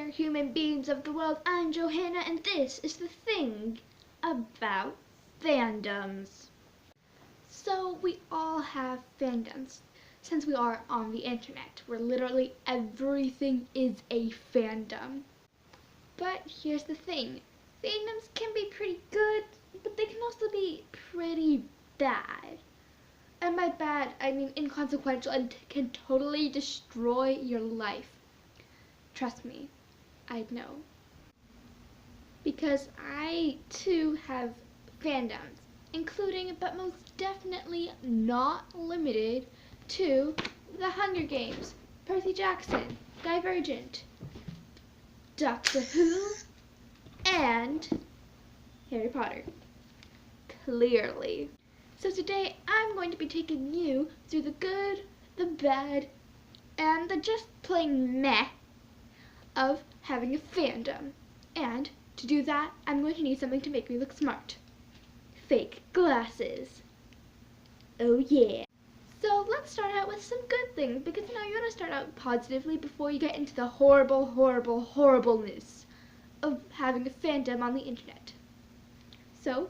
there, human beings of the world. I'm Johanna, and this is the thing about fandoms. So we all have fandoms, since we are on the internet, where literally everything is a fandom. But here's the thing, fandoms can be pretty good, but they can also be pretty bad. And by bad, I mean inconsequential and can totally destroy your life. Trust me, I know. Because I too have fandoms, including but most definitely not limited to The Hunger Games, Percy Jackson, Divergent, Doctor Who, and Harry Potter. Clearly. So today I'm going to be taking you through the good, the bad, and the just plain meh of having a fandom. And to do that, I'm going to need something to make me look smart. Fake glasses. Oh yeah. So let's start out with some good things, because you want to start out positively before you get into the horribleness of having a fandom on the internet. So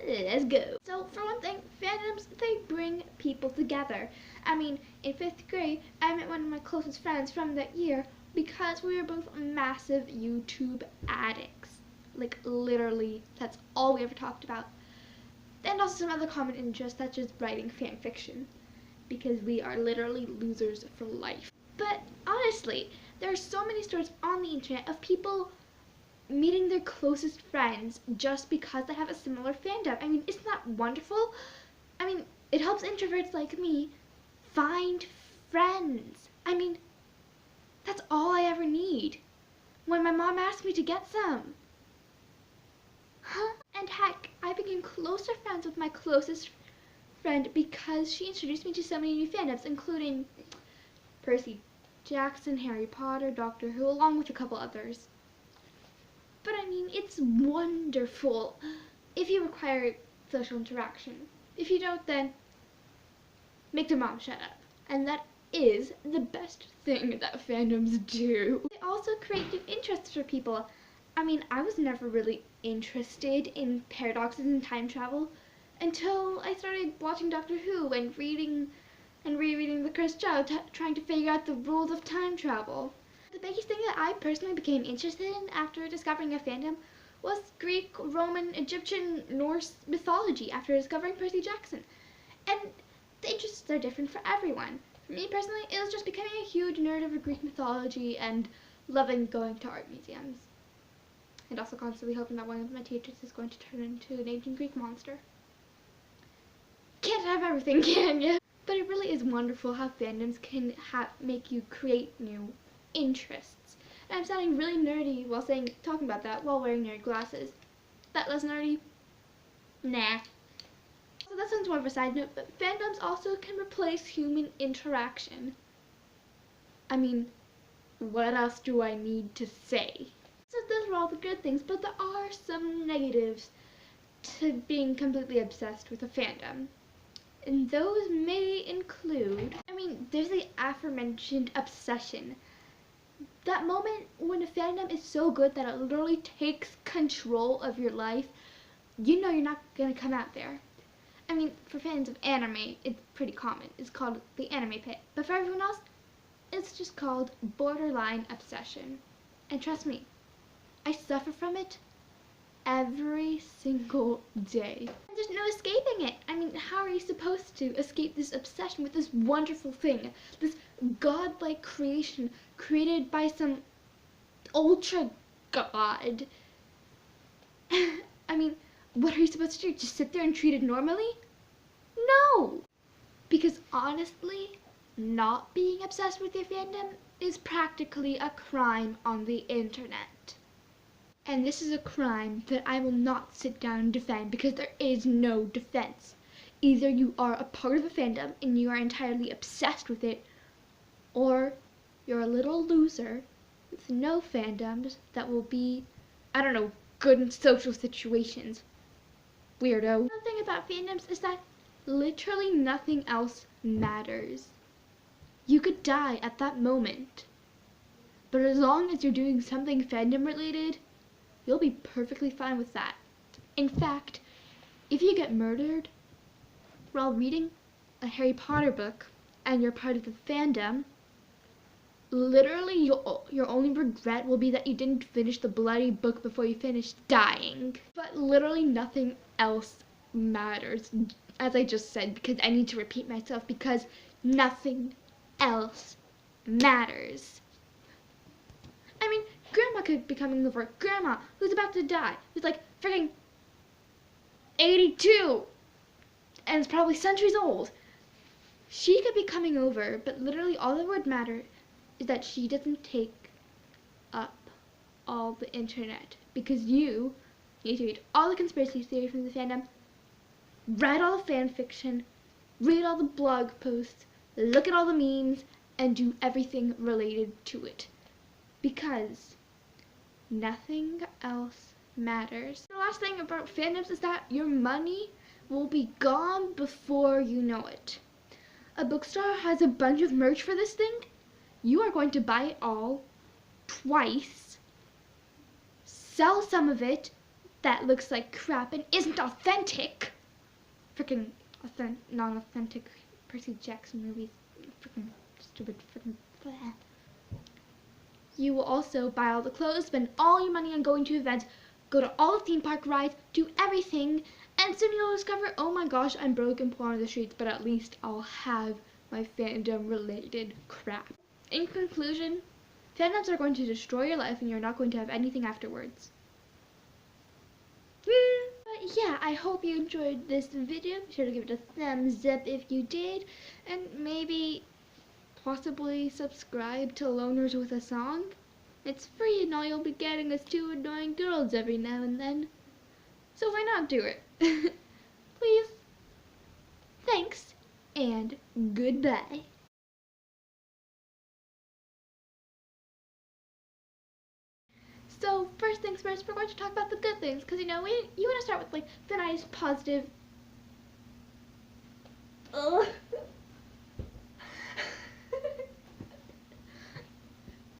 let's go. So for one thing, fandoms, they bring people together. I mean, in 5th grade, I met one of my closest friends from that year because we were both massive YouTube addicts. Like literally, that's all we ever talked about. And also some other common interests, such as writing fan fiction, because we are literally losers for life. But honestly, there are so many stories on the internet of people meeting their closest friends just because they have a similar fandom. I mean, isn't that wonderful? I mean, it helps introverts like me find friends. I mean, that's all I ever need when my mom asked me to get some. And heck, I became closer friends with my closest friend because she introduced me to so many new fandoms, including Percy Jackson, Harry Potter, Doctor Who, along with a couple others. But I mean, it's wonderful if you require social interaction. If you don't, then make their mom shut up. And that is the best thing that fandoms do. They also create new interests for people. I mean, I was never really interested in paradoxes and time travel until I started watching Doctor Who and reading and rereading The Cursed Child, trying to figure out the rules of time travel. The biggest thing that I personally became interested in after discovering a fandom was Greek, Roman, Egyptian, Norse mythology after discovering Percy Jackson. And the interests are different for everyone. For me personally, it was just becoming a huge nerd of Greek mythology and loving going to art museums. And also constantly hoping that one of my teachers is going to turn into an ancient Greek monster. Can't have everything, can ya? But it really is wonderful how fandoms can make you create new interests. And I'm sounding really nerdy while talking about that while wearing nerd glasses. That less nerdy? Nah. So that sounds more of a side note, but fandoms also can replace human interaction. I mean, what else do I need to say? So those are all the good things, but there are some negatives to being completely obsessed with a fandom. And those may include, there's the aforementioned obsession. That moment when a fandom is so good that it literally takes control of your life, you know you're not going to come out there. I mean, for fans of anime, it's pretty common. It's called the anime pit. But for everyone else, it's just called borderline obsession. And trust me, I suffer from it every single day. There's no escaping it. I mean, how are you supposed to escape this obsession with this wonderful thing? This godlike creation created by some ultra god. I mean, what are you supposed to do? Just sit there and treat it normally? No! Because honestly, not being obsessed with your fandom is practically a crime on the internet. And this is a crime that I will not sit down and defend, because there is no defense. Either you are a part of a fandom and you are entirely obsessed with it, or you're a little loser with no fandoms that will be, I don't know, good in social situations. Weirdo. Another thing about fandoms is that literally nothing else matters. You could die at that moment. But as long as you're doing something fandom related, you'll be perfectly fine with that. In fact, if you get murdered while reading a Harry Potter book and you're part of the fandom, literally your only regret will be that you didn't finish the bloody book before you finished dying. But literally nothing else matters, as I just said, because I need to repeat myself, because nothing else matters. I mean, Grandma could be coming over. Grandma, who's about to die, who's like freaking 82 and is probably centuries old. She could be coming over, but literally all that would matter is that she doesn't take up all the internet, because you need to read all the conspiracy theories from the fandom, read all the fan fiction, read all the blog posts, look at all the memes, and do everything related to it, because nothing else matters. The last thing about fandoms is that your money will be gone before you know it. A bookstore has a bunch of merch for this thing. You are going to buy it all twice, sell some of it that looks like crap and isn't authentic. Freaking non-authentic Percy Jackson movies. Freaking stupid. Freaking. Bleh. You will also buy all the clothes, spend all your money on going to events, go to all the theme park rides, do everything, and soon you'll discover, oh my gosh, I'm broke and poor on the streets, but at least I'll have my fandom-related crap. In conclusion, fandoms are going to destroy your life and you're not going to have anything afterwards. But yeah, I hope you enjoyed this video. Be sure to give it a thumbs up if you did, and maybe possibly subscribe to Loners with a Song. It's free and all you'll be getting is 2 annoying girls every now and then. So why not do it? Please. Thanks, and goodbye. So first things first, we're going to talk about the good things, because you want to start with like the nice positive. Ugh.